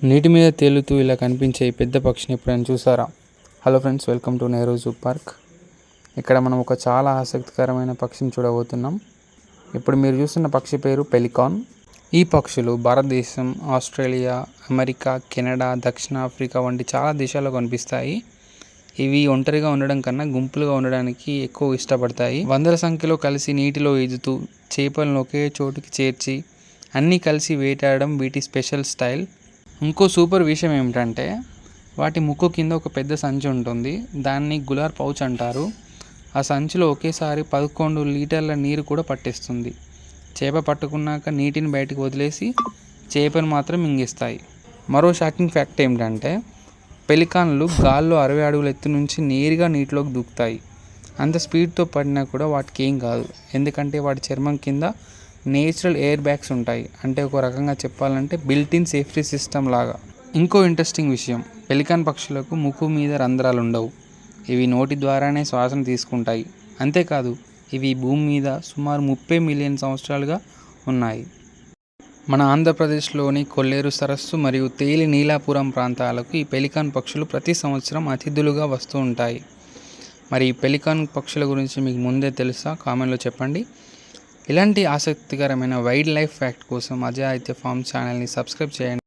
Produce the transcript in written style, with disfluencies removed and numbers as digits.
నీటి మీద తేలుతూ ఇలా కనిపించే ఈ పెద్ద పక్షిని ఎప్పుడైనా చూసారా? Hello friends, welcome to Nehru zoo park. ఇక్కడ మనం ఒక చాలా ఆసక్తికరమైన పక్షిని చూడబోతున్నాం. ఇప్పుడు మీరు చూస్తున్న పక్షి పేరు పెలికాన్. ఈ పక్షులు భారతదేశం, ఆస్ట్రేలియా, అమెరికా, కెనడా, దక్షిణాఫ్రికా వంటి చాలా దేశాల్లో కనిపిస్తాయి. ఇవి ఒంటరిగా ఉండడం కన్నా గుంపులుగా ఉండడానికి ఎక్కువ ఇష్టపడతాయి. వందల సంఖ్యలో కలిసి నీటిలో ఈదుతూ చేపలను ఒకే చోటుకి చేర్చి అన్నీ కలిసి వేటాడడం వీటి స్పెషల్ స్టైల్. ఇంకో సూపర్ విషయం ఏమిటంటే వాటి ముక్కు కింద ఒక పెద్ద సంచి ఉంటుంది. దాన్ని గులార్ పౌచ్ అంటారు. ఆ సంచిలో ఒకేసారి 11 లీటర్ల నీరు కూడా పట్టేస్తుంది. చేప పట్టుకున్నాక నీటిని బయటకు వదిలేసి చేపను మాత్రం మింగేస్తాయి. మరో షాకింగ్ ఫ్యాక్ట్ ఏమిటంటే పెలికాన్లు గాల్లో 60 అడుగుల ఎత్తు నుంచి నేరుగా నీటిలోకి దూకుతాయి. అంత స్పీడ్తో పడినా కూడా వాటికి ఏం కాదు, ఎందుకంటే వాటి చర్మం కింద నేచురల్ ఎయిర్ బ్యాగ్స్ ఉంటాయి. అంటే ఒక రకంగా చెప్పాలంటే బిల్ట్ ఇన్ సేఫ్టీ సిస్టమ్ లాగా. ఇంకో ఇంట్రెస్టింగ్ విషయం, పెలికాన్ పక్షులకు ముక్కు మీద రంధ్రాలు ఉండవు. ఇవి నోటి ద్వారానే శ్వాసను తీసుకుంటాయి. అంతేకాదు, ఇవి భూమి మీద సుమారు 30 మిలియన్ సంవత్సరాలుగా ఉన్నాయి. మన ఆంధ్రప్రదేశ్లోని కొల్లేరు సరస్సు మరియు తేలి నీలాపురం ప్రాంతాలకు ఈ పెలికాన్ పక్షులు ప్రతి సంవత్సరం అతిథులుగా వస్తూ ఉంటాయి. మరి ఈ పెలికాన్ పక్షుల గురించి మీకు ముందే తెలుసా? కామెంట్లో చెప్పండి. ఇలాంటి ఆసక్తికరమైన వైల్డ్ లైఫ్ ఫ్యాక్ట్ కోసం అజయ్ అయితే ఫార్మ్ ఛానల్ని సబ్స్క్రైబ్ చేయండి.